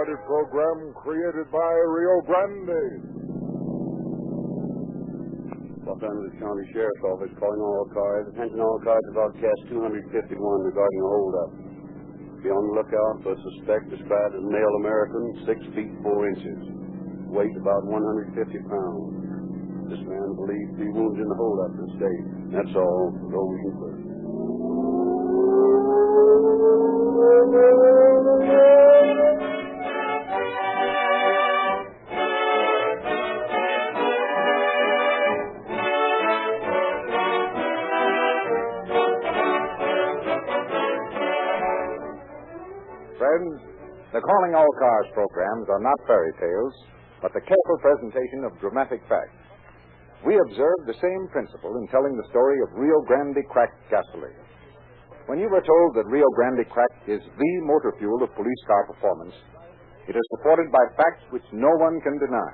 variety program created by Rio Grande. Los Angeles County Sheriff's Office calling all cars. Attention all cars about cast 251 regarding a holdup. Be on the lookout for a suspect described as male American, 6 feet 4 inches. Weight about 150 pounds. This man believed to be wounded in the holdup in the state. That's all. Go we can clear. Friends, the Calling All Cars programs are not fairy tales, but the careful presentation of dramatic facts. We observed the same principle in telling the story of Rio Grande Cracked gasoline. When you were told that Rio Grande Cracked is the motor fuel of police car performance, it is supported by facts which no one can deny.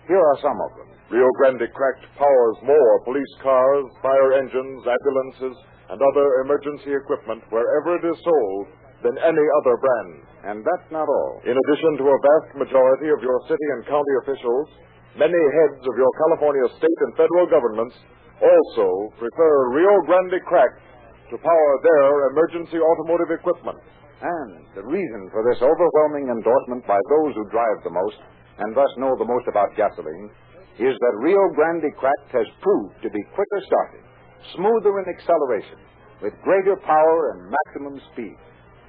Here are some of them. Rio Grande Cracked powers more police cars, fire engines, ambulances, and other emergency equipment wherever it is sold than any other brand. And that's not all. In addition to a vast majority of your city and county officials, many heads of your California state and federal governments also prefer Rio Grande Cracked to power their emergency automotive equipment. And the reason for this overwhelming endorsement by those who drive the most, and thus know the most about gasoline, is that Rio Grande Cracked has proved to be quicker starting, smoother in acceleration, with greater power and maximum speed,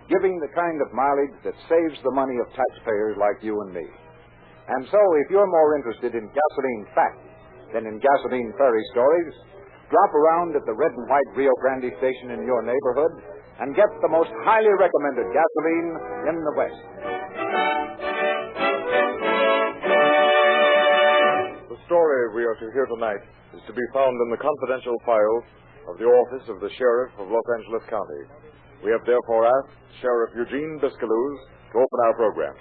giving the kind of mileage that saves the money of taxpayers like you and me. And so, if you're more interested in gasoline facts than in gasoline fairy stories, drop around at the red and white Rio Grande station in your neighborhood and get the most highly recommended gasoline in the West. The story we are to hear tonight is to be found in the confidential files of the office of the Sheriff of Los Angeles County. We have therefore asked Sheriff Eugene Biscalouz to open our program.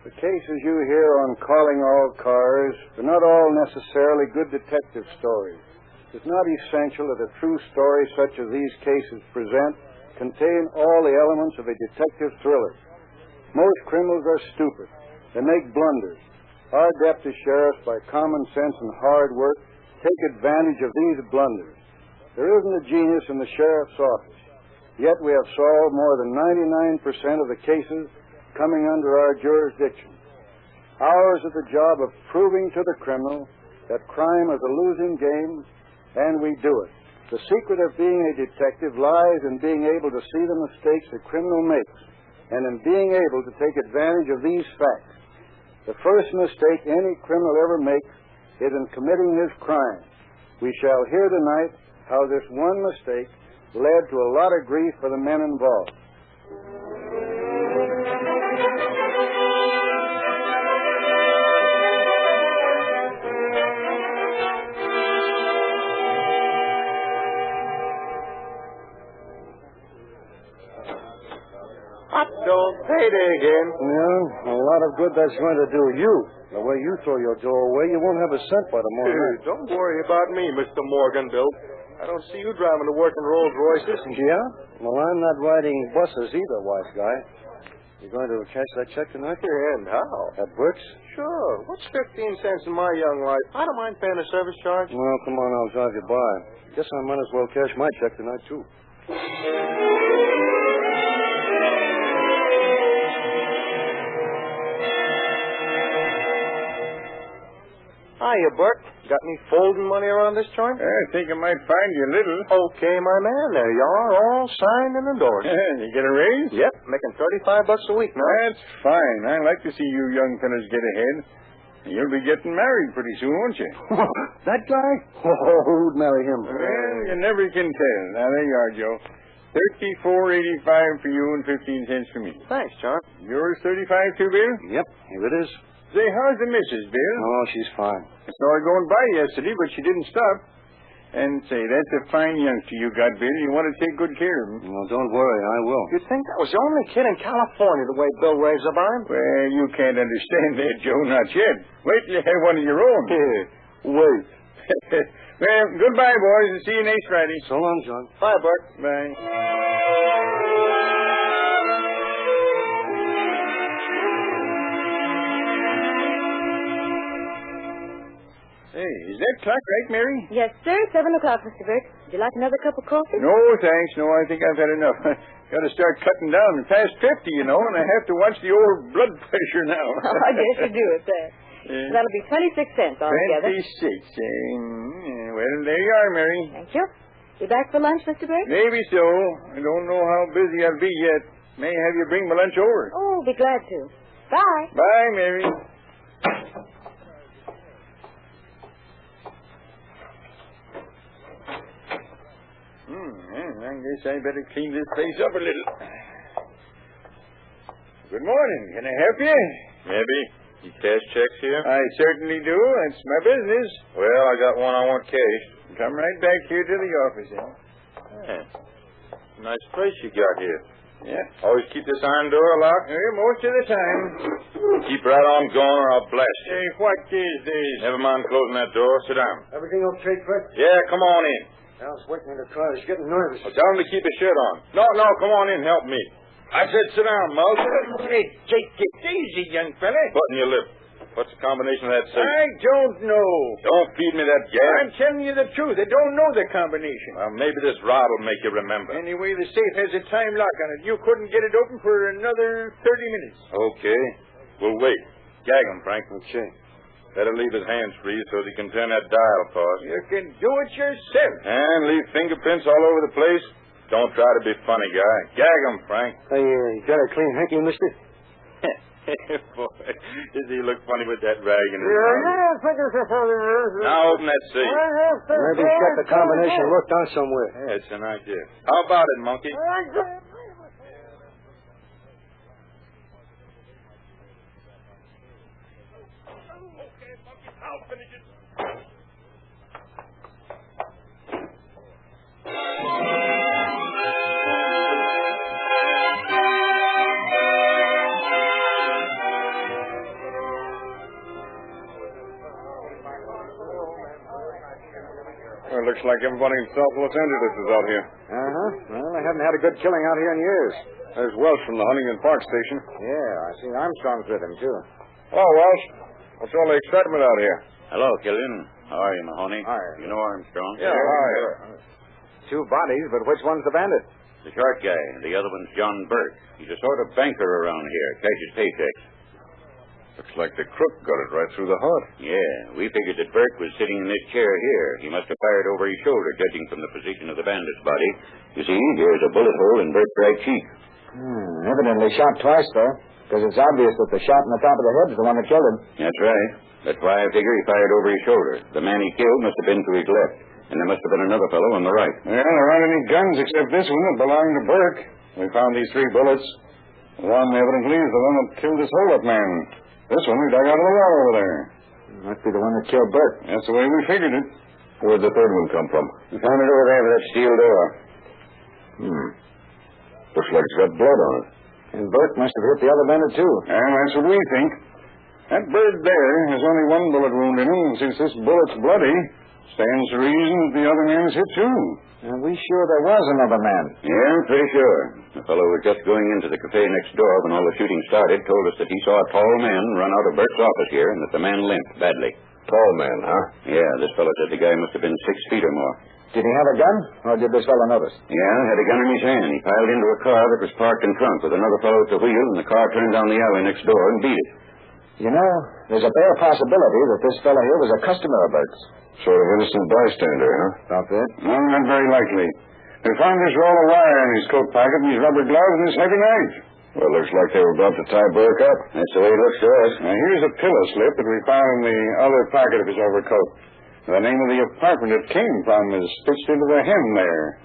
The cases you hear on Calling All Cars are not all necessarily good detective stories. It's not essential that a true story such as these cases present contain all the elements of a detective thriller. Most criminals are stupid. They make blunders. Our deputy sheriffs, by common sense and hard work, take advantage of these blunders. There isn't a genius in the sheriff's office. Yet we have solved more than 99% of the cases coming under our jurisdiction. Ours is the job of proving to the criminal that crime is a losing game, and we do it. The secret of being a detective lies in being able to see the mistakes the criminal makes, and in being able to take advantage of these facts. The first mistake any criminal ever makes is in committing his crime. We shall hear tonight how this one mistake led to a lot of grief for the men involved. Hot dog payday again. Yeah, a lot of good that's going to do you. The way you throw your dough away, you won't have a cent by tomorrow night. Don't worry about me, Mr. Morganville. I don't see you driving to work in Rolls Royces. Yeah? Well, I'm not riding buses either, wise guy. You going to cash that check tonight? Yeah, and how? At Brooks? Sure. What's 15 cents in my young life? I don't mind paying a service charge. Well, come on, I'll drive you by. Guess I might as well cash my check tonight, too. Hiya, Bert. Got any folding money around this joint? I think I might find you a little. Okay, my man. There you are, all signed and endorsed. You get a raise? Yep, making $35 a week now. That's fine. I like to see you young fellas get ahead. You'll be getting married pretty soon, won't you? That guy? Oh, who'd marry him? Well, you never can tell. Now, there you are, Joe. $34.85 for you and 15 cents for me. Thanks, John. Yours 35 too, Bill? Yep, here it is. Say, how's the missus, Bill? Oh, she's fine. I saw her going by yesterday, but she didn't stop. And say, that's a fine youngster you got, Bill. You want to take good care of him. Well, don't worry, I will. You think that was the only kid in California the way Bill raves about him? Well, you can't understand that, Joe, not yet. Wait till you have one of your own. Wait. Well, goodbye, boys, and see you next Friday. So long, John. Bye, Bert. Bye. Hey, is that clock right, Mary? Yes, sir. 7 o'clock, Mr. Burke. Would you like another cup of coffee? No, thanks. No, I think I've had enough. Got to start cutting down. Past 50, and I have to watch the old blood pressure now. Oh, I guess you do it, sir. That'll be 26 cents altogether. 26. Well, there you are, Mary. Thank you. You back for lunch, Mr. Burke? Maybe so. I don't know how busy I'll be yet. May have you bring my lunch over. Oh, be glad to. Bye. Bye, Mary. I guess I better clean this place up a little. Good morning. Can I help you? Maybe. You cash checks here? I certainly do. That's my business. Well, I got one I want cashed. Come right back here to the office, then. Yeah. Nice place you got here. Yeah. Always keep this iron door locked? Most of the time. Keep right on going or I'll blast you. Hey, what is this? Never mind closing that door. Sit down. Everything okay, Fred? Yeah, come on in. Al's waiting in the car. He's getting nervous. Well, tell him to keep his shirt on. No, come on in. Help me. I said sit down, Mose. Hey, take it easy, young fella. Button your lip. What's the combination of that safe? I don't know. Don't feed me that gas. I'm telling you the truth. I don't know the combination. Well, maybe this rod will make you remember. Anyway, the safe has a time lock on it. You couldn't get it open for another 30 minutes. Okay. We'll wait. Gag him, Frank. Okay. Better leave his hands free so he can turn that dial for us. You can do it yourself. And leave fingerprints all over the place. Don't try to be funny, guy. Gag him, Frank. Hey, you got a clean hanky, mister? Boy, does he look funny with that rag in his mouth. Now open that safe. Maybe he's got the combination worked out somewhere. Yeah, it's an idea. How about it, monkey? I'll finish it. Well, looks like everybody in South Los Angeles is out here. Uh-huh. Well, they haven't had a good killing out here in years. There's Welsh from the Huntington Park Station. Yeah, I see Armstrong's with him, too. Oh, Welsh. What's all the excitement out here? Hello, Killian. How are you, Mahoney? Hi. You know Armstrong? Yeah, hi. Two bodies, but which one's the bandit? The short guy. The other one's John Burke. He's a sort of banker around here. Cashes paychecks. Looks like the crook got it right through the heart. Yeah, we figured that Burke was sitting in this chair here. He must have fired over his shoulder, judging from the position of the bandit's body. You see, here's a bullet hole in Burke's right cheek. Evidently shot twice, though, because it's obvious that the shot in the top of the head is the one that killed him. That's right. That's why I figure he fired over his shoulder. The man he killed must have been to his left, and there must have been another fellow on the right. Yeah, there aren't any guns except this one that belonged to Burke. We found these 3 bullets. One evidently is the one that killed this hold-up man. This one we dug out of the wall over there. Must be the one that killed Burke. That's the way we figured it. Where'd the third one come from? We found it over there with that steel door. Looks like it's got blood on it. And Burke must have hit the other bandit, too. And that's what we think. That bird there has only one bullet wound in him, and since this bullet's bloody, stands to reason that the other man is hit, too. Are we sure there was another man? Yeah, pretty sure. The fellow who was just going into the cafe next door when all the shooting started told us that he saw a tall man run out of Burke's office here and that the man limped badly. Tall man, huh? Yeah, this fellow said the guy must have been 6 feet or more. Did he have a gun, or did this fellow notice? Yeah, had a gun in his hand. He piled into a car that was parked in front with another fellow at the wheel, and the car turned down the alley next door and beat it. You know, there's a bare possibility that this fellow here was a customer of Burke's. Sort of innocent bystander, huh? About that? No, not very likely. They found this roll of wire in his coat pocket and his rubber gloves and this heavy knife. Well, looks like they were about to tie Burke up. That's the way it looks to us. Now, here's a pillow slip that we found in the other pocket of his overcoat. The name of the apartment it came from is stitched into the hem there.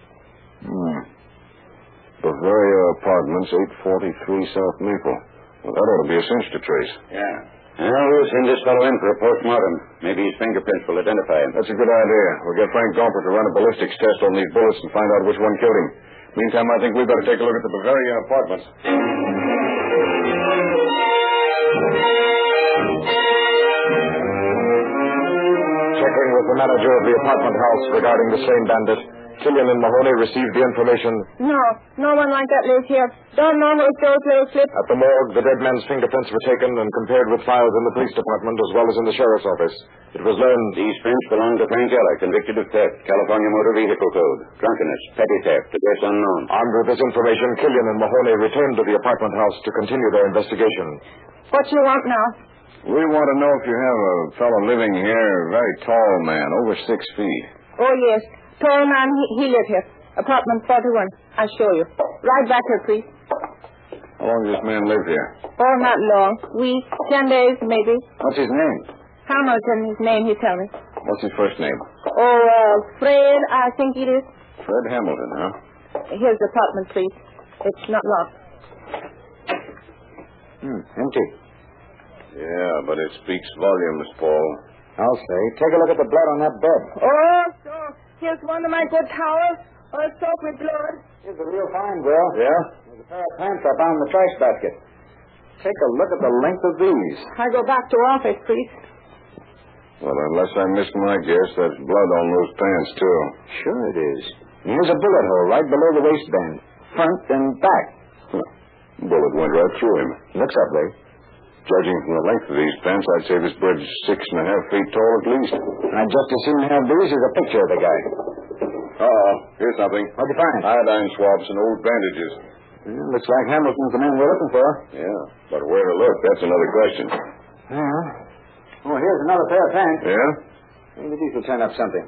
Bavaria Apartments, 843 South Maple. Well, that ought to be a cinch to trace. Yeah. Well, we'll send this fellow in for a postmortem. Maybe his fingerprints will identify him. That's a good idea. We'll get Frank Gomper to run a ballistics test on these bullets and find out which one killed him. Meantime, I think we better take a look at the Bavaria Apartments. Checking with the manager of the apartment house regarding the same bandit, Killian and Mahoney received the information. No. No one like that lives here. Don't know who stole little slip. At the morgue, the dead man's fingerprints were taken and compared with files in the police department as well as in the sheriff's office. It was learned... These prints belong to Frank Eller, convicted of theft, California Motor Vehicle Code, drunkenness, petty theft, address unknown. Armed with this information, Killian and Mahoney returned to the apartment house to continue their investigation. What you want now? We want to know if you have a fellow living here, a very tall man, over 6 feet. Oh, yes. Tall man, he lives here. Apartment 41. I'll show you. Right back here, please. How long does this man live here? Oh, not long. Week, 10 days, maybe. What's his name? Hamilton, his name, he tell me. What's his first name? Oh, Fred, I think it is. Fred Hamilton, huh? Here's the apartment, please. It's not locked. Empty. Yeah, but it speaks volumes, Paul. I'll say. Take a look at the blood on that bed. Oh, so here's one of my good towels. Or soap with blood. Here's a real find, Will. Yeah? There's a pair of pants I found in the trash basket. Take a look at the length of these. I go back to office, please. Well, unless I missed my guess, that's blood on those pants, too. Sure it is. And here's a bullet hole right below the waistband. Front and back. Bullet went right through him. Looks that way. Judging from the length of these pants, I'd say this bird's 6.5 feet tall at least. I'd just as soon have these as a picture of the guy. Here's something. What'd you find? Iodine swabs and old bandages. Yeah, looks like Hamilton's the man we're looking for. Yeah, but where to look, that's another question. Yeah. Oh, here's another pair of pants. Yeah? Maybe these will turn up something.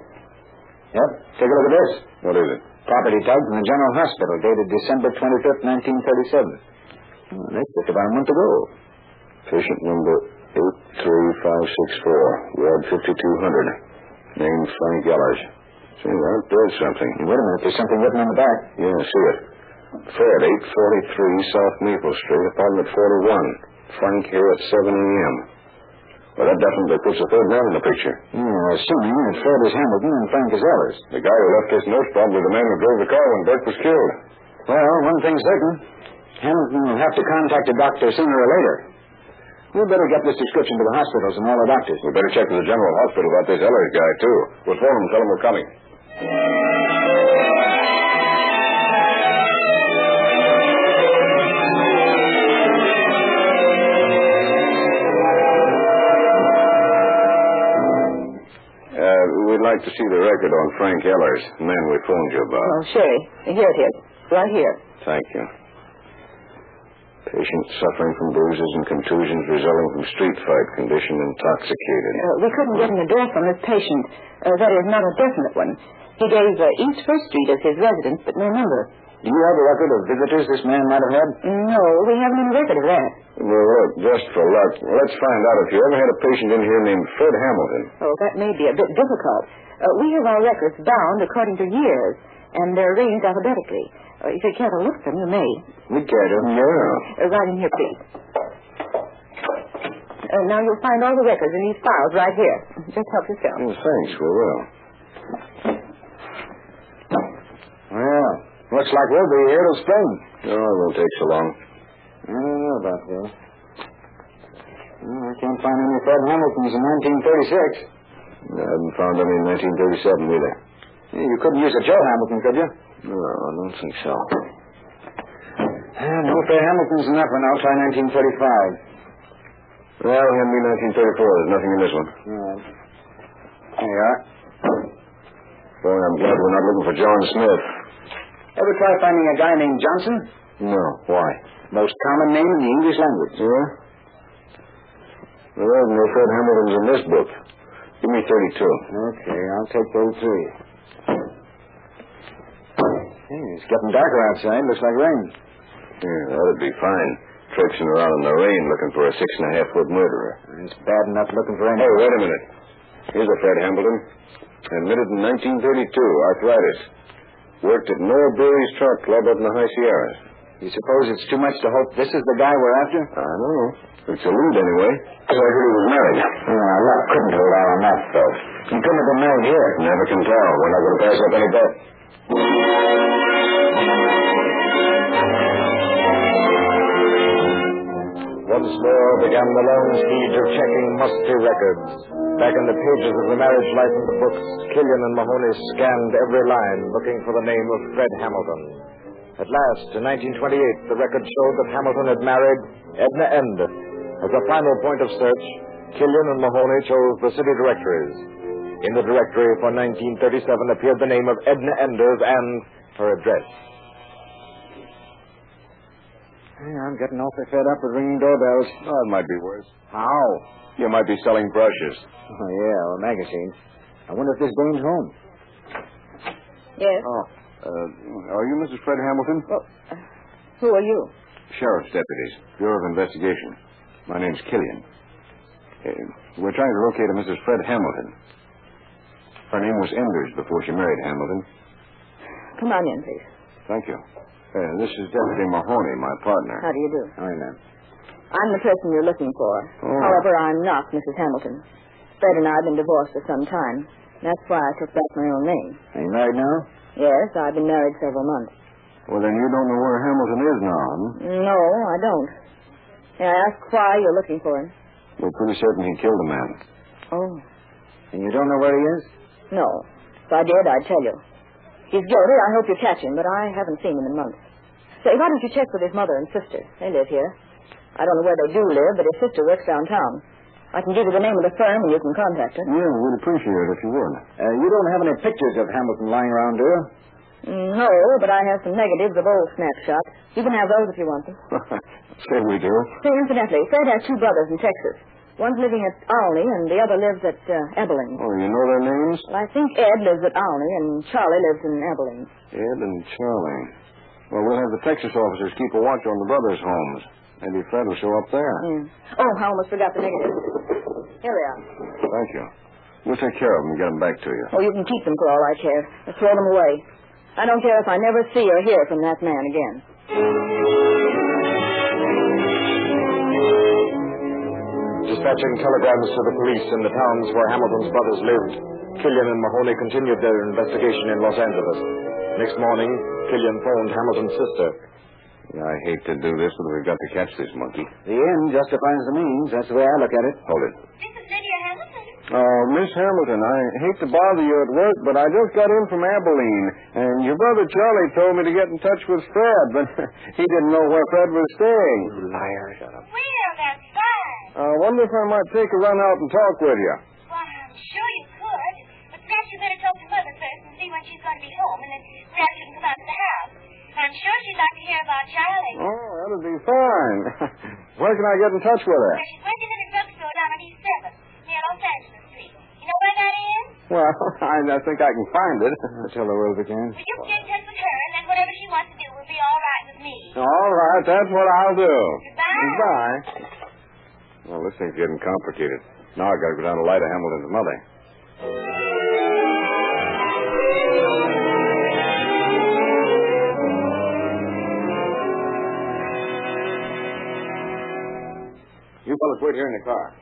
Yep. Take a look at this. What is it? Property tag from the General Hospital, dated December 25th, 1937. Oh, that's just about a month ago. Patient number 83564, ward 5200. Name Frank Ellers. See, that does something. Wait a minute, there's something written on the back. Yeah, see it. Fred, 843 South Maple Street, apartment 41. Frank here at 7 a.m. Well, that definitely puts the third man in the picture. Yeah, assuming that Fred is Hamilton and Frank is Ellers. The guy who left this note's probably the man who drove the car when Burke was killed. Well, one thing's certain. Hamilton will have to contact a doctor sooner or later. We'd better get this description to the hospitals and all the doctors. We better check with the General Hospital about this Ellers guy, too. We'll phone him and tell him we're coming. We'd like to see the record on Frank Ellers, the man we phoned you about. Oh, sure. Here it is. Right here. Thank you. Patient suffering from bruises and contusions resulting from street fight, condition intoxicated. We couldn't get in the door from this patient. That is not a definite one. He gave East First Street as his residence, but no number. Do you have a record of visitors this man might have had? No, we haven't any record of that. Well, look, just for luck, let's find out if you ever had a patient in here named Fred Hamilton. Oh, that may be a bit difficult. We have our records bound according to years, and they're arranged alphabetically. If you care to look at them, you may. We'd care to. Yeah. Right in here, please. Now you'll find all the records in these files right here. Just help yourself. Well, thanks, we will. Well, looks like we'll be here till spring. No, it won't take so long. I don't know about that. Well, I can't find any Fred Hamiltons in 1936. I haven't found any in 1937 either. Yeah, you couldn't use a Joe Hamilton, could you? No, I don't think so. No Fred Hamiltons in that one. I'll try 1935. Well, hand me 1934. There's nothing in this one. All right. Here you are. Boy, I'm glad we're not looking for John Smith. Ever try finding a guy named Johnson? No. Why? Most common name in the English language. Yeah? Well, there's no Fred Hamiltons in this book. Give me 32. Okay, I'll take those three. Hey, it's getting darker outside. Looks like rain. Yeah, that'd be fine. Traipsing around in the rain looking for a 6.5-foot murderer. It's bad enough looking for any... Hey, wait a minute. Here's a Fred Hamilton. Admitted in 1932, arthritis. Worked at Noah Brewery's Truck Club up in the High Sierras. You suppose it's too much to hope this is the guy we're after? I don't know. It's a lead anyway. I heard he was married. Yeah, luck couldn't hold out on that, though. He couldn't have been married here. Never can tell. We're not going to pass up any bet. Once more began the long siege of checking musty records. Back in the pages of the marriage license books, Killian and Mahoney scanned every line, looking for the name of Fred Hamilton. At last, in 1928, the record showed that Hamilton had married Edna Enders. As a final point of search, Killian and Mahoney chose the city directories. In the directory for 1937 appeared the name of Edna Enders and her address. I'm getting awfully fed up with ringing doorbells. Oh, it might be worse. How? You might be selling brushes. Oh, yeah, or magazines. I wonder if this dame's home. Yes? Oh, are you Mrs. Fred Hamilton? Well, who are you? Sheriff's deputies, Bureau of Investigation. My name's Killian. We're trying to locate a Mrs. Fred Hamilton. Her name was Enders before she married Hamilton. Come on in, please. Thank you. This is Deputy Mahoney, my partner. How do you do? Hi, ma'am. I'm the person you're looking for. Oh. However, I'm not Mrs. Hamilton. Fred and I have been divorced for some time. That's why I took back my own name. Are you married now? Yes, I've been married several months. Well, then you don't know where Hamilton is now, huh? No, I don't. May I ask why you're looking for him? We're pretty certain he killed a man. Oh, And you don't know where he is? no. If I did, I'd tell you. He's guilty. I hope you catch him, but I haven't seen him in months. Say, why don't you check with his mother and sister? They live here. I don't know where they do live, but his sister works downtown. I can give you the name of the firm, and you can contact her. Yeah, we'd appreciate it if you would. You don't have any pictures of Hamilton lying around, do you? No, but I have some negatives of old snapshots. You can have those if you want them. Say we do. Say, incidentally, Fred has two brothers in Texas. One's living at Olney, and the other lives at Abilene. Oh, you know their names? Well, I think Ed lives at Olney, and Charlie lives in Abilene. Ed and Charlie. Well, we'll have the Texas officers keep a watch on the brothers' homes. Maybe Fred will show up there. Oh, I almost forgot the negatives. Here they are. Thank you. We'll take care of them and get them back to you. Oh, you can keep them for all I care. Or throw them away. I don't care if I never see or hear from that man again. Dispatching telegrams to the police in the towns where Hamilton's brothers lived, Killian and Mahoney continued their investigation in Los Angeles. Next morning, Killian phoned Hamilton's sister. I hate to do this, but we've got to catch this monkey. The end justifies the means. That's the way I look at it. Hold it. This is Lydia Hamilton. Oh, Miss Hamilton, I hate to bother you at work, but I just got in from Abilene, and your brother Charlie told me to get in touch with Fred, but he didn't know where Fred was staying. Liar. Shut up. Well, that's fine. I wonder if I might take a run out and talk with you. Well, I'm sure you could, but perhaps you better talk to Mother first and see when she's going to be home, and then perhaps you can come out to the house. I'm sure she'd like to hear about Charlie. Oh, that'd be fine. Where can I get in touch with her? Well, she's working in a drugstore down on East 7th, near Los Angeles Street. You know where that is? Well, I think I can find it. Tell her where we can. Well, you can get in touch with her, and then whatever she wants to do will be all right with me. All right, that's what I'll do. Goodbye. Goodbye. Well, this thing's getting complicated. Now I've got to go down to Lyda Hamilton's mother. You fellas wait here in the car.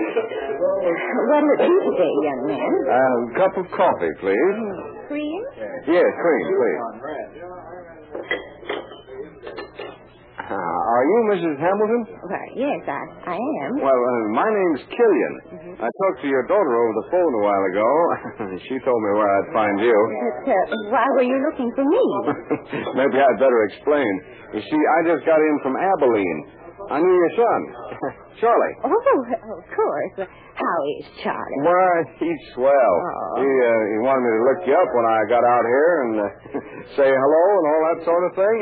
What'll it be today, young man? A cup of coffee, please. Cream? Yes, cream, please. Are you Mrs. Hamilton? Why, yes, I am. Well, my name's Killian. I talked to your daughter over the phone a while ago. She told me where I'd find you. But why were you looking for me? Maybe I'd better explain. You see, I just got in from Abilene. I knew your son, Charlie. Oh, of course. How is Charlie? Why, he's swell. Oh. He wanted me to look you up when I got out here and say hello and all that sort of thing.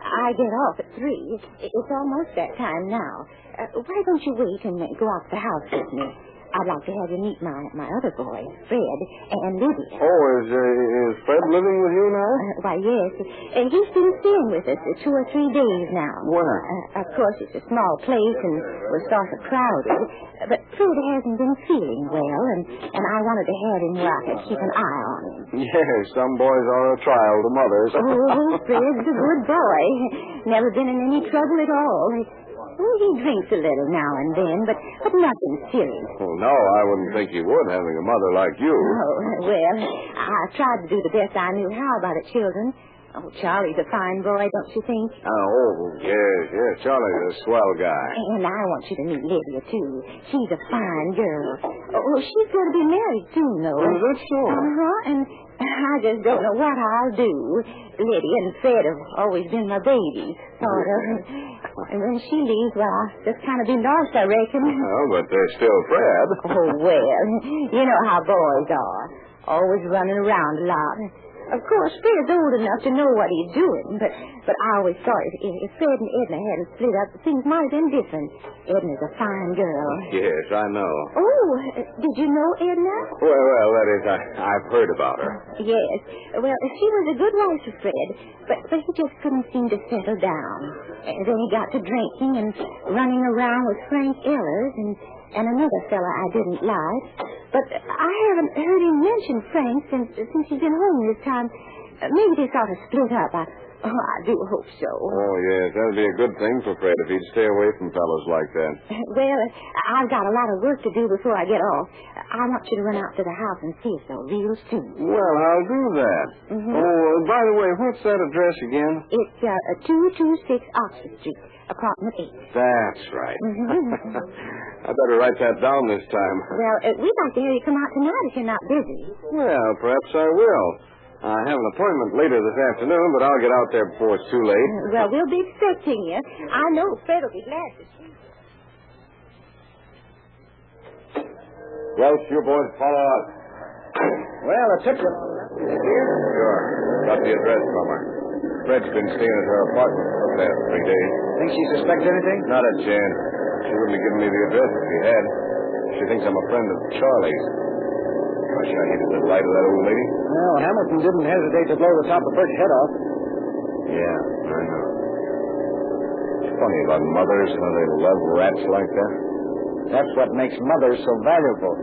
I get off at 3. It's almost that time now. Why don't you wait and go out to the house with me? I'd like to have you meet my other boys, Fred and Lydia. Oh, is Fred living with you now? Why, yes. He's been staying with us 2 or 3 days now. Where? Of course, it's a small place and we're sort of crowded. But Fred hasn't been feeling well, and I wanted to have him where I could keep an eye on him. Yes, some boys are a trial to mothers. Oh, Fred's a good boy. Never been in any trouble at all. He drinks a little now and then, but nothing serious. Well, no, I wouldn't think you would, having a mother like you. Oh, well, I tried to do the best I knew how by the children. Oh, Charlie's a fine boy, don't you think? Oh, yes. Charlie's a swell guy. And I want you to meet Lydia, too. She's a fine girl. Oh, she's going to be married soon, though. Oh, that's so. And I just don't know what I'll do. Lydia and Fred have always been my babies, sort of. And when she leaves, well, I'll just kind of be lost, I reckon. Oh, but they're still Fred. Oh, well, you know how boys are. Always running around a lot. Of course, Fred's old enough to know what he's doing, but I always thought if Fred and Edna hadn't split up, things might have been different. Edna's a fine girl. Yes, I know. Oh, did you know Edna? Well, that is, I've heard about her. Yes. Well, she was a good wife to Fred, but he just couldn't seem to settle down. And then he got to drinking and running around with Frank Ellers and another fella I didn't like. But I haven't heard him mention Frank since he's been home this time. Maybe they sort of split up. I do hope so. Oh, yes, that'd be a good thing for Fred if he'd stay away from fellows like that. Well, I've got a lot of work to do before I get off. I want you to run out to the house and see us though real soon. Well, I'll do that. Mm-hmm. Oh, by the way, what's that address again? It's 226 Oxford Street, apartment 8. That's right. Mm-hmm. I better write that down this time. Well, we'd like to have you come out tonight if you're not busy. Well, perhaps I will. I have an appointment later this afternoon, but I'll get out there before it's too late. Well, we'll be expecting you. I know Fred will be glad to see you. Welch, you boys follow us. Well, a ticket. Sure. Got the address from her. Fred's been staying at her apartment for the past 3 days. Think she suspects anything? Not a chance. She wouldn't have given me the address if she had. She thinks I'm a friend of Charlie's. Gosh, I hated the light of that old lady. Well, Hamilton didn't hesitate to blow the top of Bert's head off. Yeah, I know. It's funny about mothers, how they love rats like that. That's what makes mothers so valuable.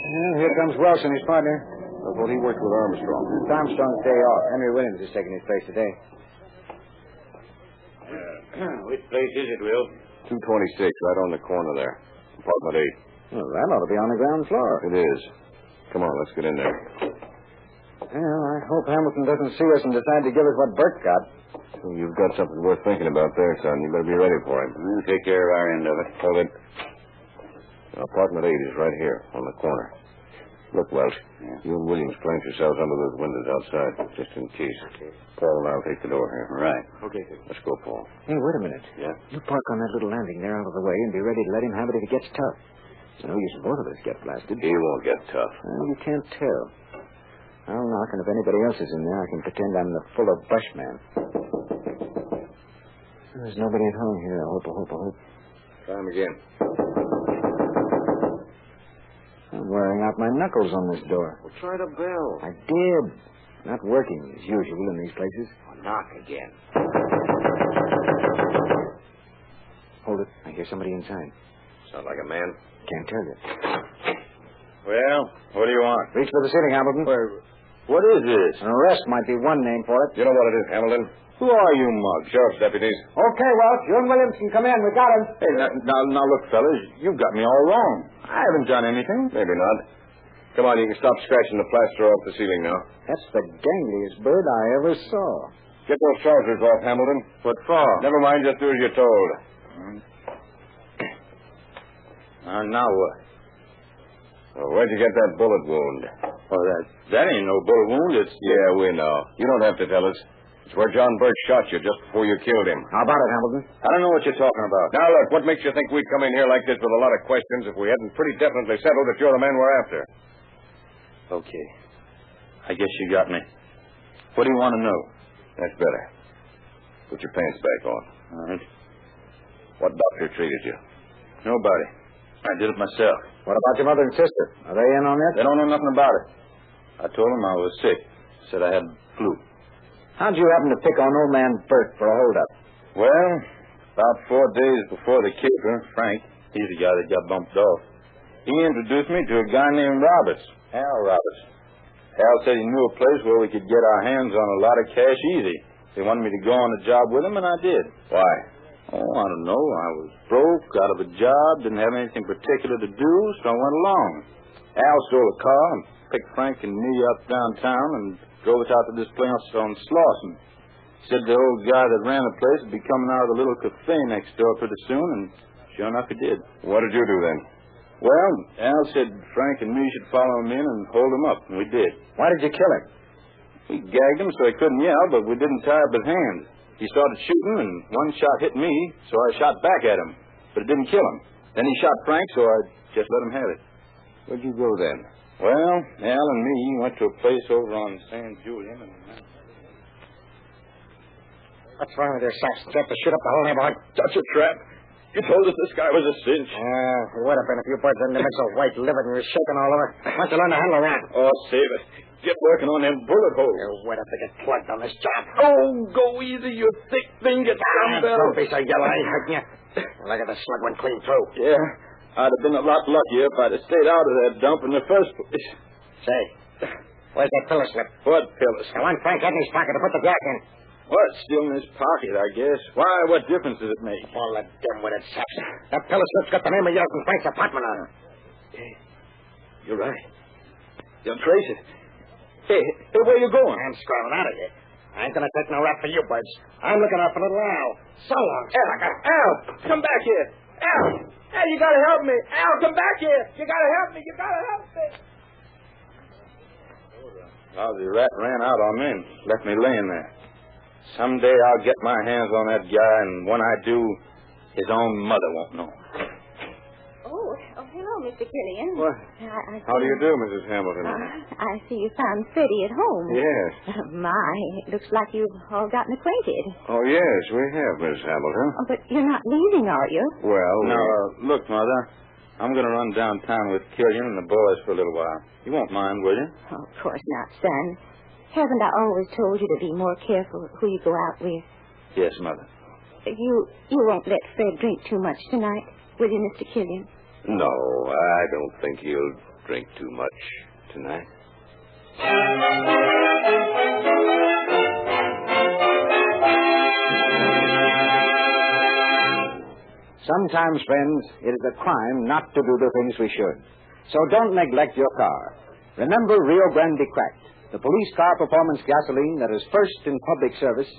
Well, here comes Welsh and his partner. Well, he worked with Armstrong. It's Armstrong's day off. Henry Williams is taking his place today. Which place is it, Will? 226, right on the corner there. Apartment 8. Well, that ought to be on the ground floor. It is. Come on, let's get in there. Well, I hope Hamilton doesn't see us and decide to give us what Bert got. Well, you've got something worth thinking about there, son. You better be ready for him. We'll take care of our end of it. Hold it. Apartment 8 is right here on the corner. Look, Welch, you and Williams plant yourselves under those windows outside, just in case. Paul and I'll take the door here. Right. Okay. Let's go, Paul. Hey, wait a minute. Yeah? You park on that little landing there out of the way and be ready to let him have it if it gets tough. It's no use both of us get blasted. He won't get tough. Well, you can't tell. I'll knock, and if anybody else is in there, I can pretend I'm the fuller bushman. There's nobody at home here. I hope. Try him again. I'm wearing out my knuckles on this door. Well, try the bell. I did. Not working as usual in these places. Well, knock again. Hold it. I hear somebody inside. Sound like a man? Can't tell you. Well, what do you want? Reach for the ceiling, Hamilton. What is this? An arrest might be one name for it. You know what it is, Hamilton? Who are you, Mug? Sheriff's deputies. Okay, Welch. You and Williams can come in. We got him. Hey, now, look, fellas, you've got me all wrong. I haven't done anything. Maybe not. Come on, you can stop scratching the plaster off the ceiling now. That's the gangliest bird I ever saw. Get those trousers off, Hamilton. What for? Never mind, just do as you're told. Now what? Well, where'd you get that bullet wound? Oh, that ain't no bullet wound. It's... Yeah, we know. You don't have to tell us. It's where John Burt shot you just before you killed him. How about it, Hamilton? I don't know what you're talking about. Now, look, what makes you think we'd come in here like this with a lot of questions if we hadn't pretty definitely settled that you're the man we're after? Okay. I guess you got me. What do you want to know? That's better. Put your pants back on. All right. What doctor treated you? Nobody. I did it myself. What about your mother and sister? Are they in on this? They don't know nothing about it. I told them I was sick. Said I had flu. How'd you happen to pick on old man Burt for a holdup? Well, about 4 days before the killer, Frank, he's the guy that got bumped off, he introduced me to a guy named Roberts, Al Roberts. Al said he knew a place where we could get our hands on a lot of cash easy. They wanted me to go on the job with them, and I did. Why? Oh, I don't know. I was broke, out of a job, didn't have anything particular to do, so I went along. Al stole a car and picked Frank and me up downtown and drove us out to this place on Slauson. Said the old guy that ran the place would be coming out of the little cafe next door pretty soon, and sure enough he did. What did you do then? Well, Al said Frank and me should follow him in and hold him up, and we did. Why did you kill him? We gagged him so he couldn't yell, but we didn't tie up his hands. He started shooting, and one shot hit me, so I shot back at him. But it didn't kill him. Then he shot Frank, so I just let him have it. Where'd you go then? Well, Al and me went to a place over on San Julian. What's wrong with your saps? Did you have to shoot up the whole neighborhood? That's a trap. You told us this guy was a cinch. It would have been if you boys didn't mix of white liver and you were shaking all over. Why don't you learn to handle around? Oh, save it. Get working on them bullet holes. You would have to get plugged on this job. Oh, go easy, you thick thing. Get down there. Don't be so yellow. I ain't hurting you. Look at the slug went clean through. Yeah, I'd have been a lot luckier if I'd have stayed out of that dump in the first place. Say, where's that pillow slip? What pillow slip? The one Frank had in his pocket to put the gas in. Well, it's still in his pocket, I guess. Why, what difference does it make? All the dim-witted saps. That pillow slip's got the name of yours and Frank's apartment on it. Hey, you're right. You'll trace it. Hey, where you going? I'm scrambling out of here. I ain't gonna take no rap for you, buds. I'm looking out for little Al. So long, sucker. Al, come back here. Al, you gotta help me. Al, come back here. You gotta help me. You gotta help me. Lousy rat ran out on me and left me laying there. Someday I'll get my hands on that guy, and when I do, his own mother won't know. Oh, hello, Mr. Killian. What? How do you do, Mrs. Hamilton? I see you found Freddie at home. Yes. My, it looks like you've all gotten acquainted. Oh, yes, we have, Miss Hamilton. Oh, but you're not leaving, are you? Well, Now, look, Mother, I'm going to run downtown with Killian and the boys for a little while. You won't mind, will you? Oh, of course not, son. Haven't I always told you to be more careful who you go out with? Yes, Mother. You won't let Fred drink too much tonight, will you, Mr. Killian? no, I don't think he'll drink too much tonight. Sometimes, friends, it is a crime not to do the things we should. So don't neglect your car. Remember Rio Grande Cracked, the police car performance gasoline that is first in public service,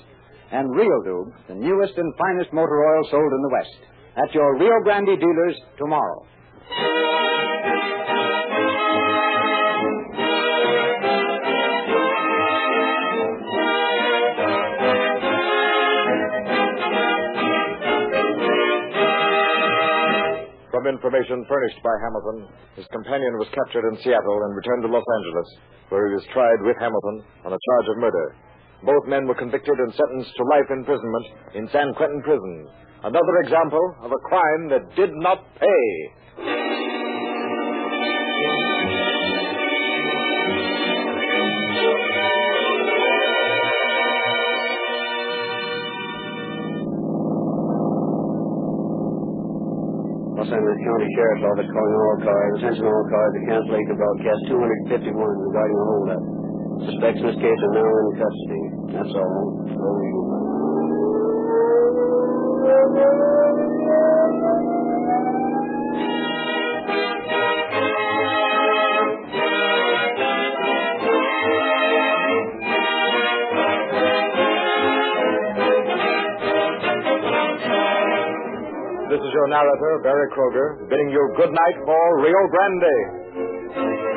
and Real Lube, the newest and finest motor oil sold in the West. At your Rio Grande dealers tomorrow. From information furnished by Hamilton, his companion was captured in Seattle and returned to Los Angeles, where he was tried with Hamilton on a charge of murder. Both men were convicted and sentenced to life imprisonment in San Quentin prison. Another example of a crime that did not pay. Los Angeles County Sheriff's Office calling all cars. Attention all cars to cancellate the broadcast 251 regarding a holdup. Suspects in this case are now in custody. That's all. Over you. This is your narrator, Barry Kroger, bidding you good night for Rio Grande.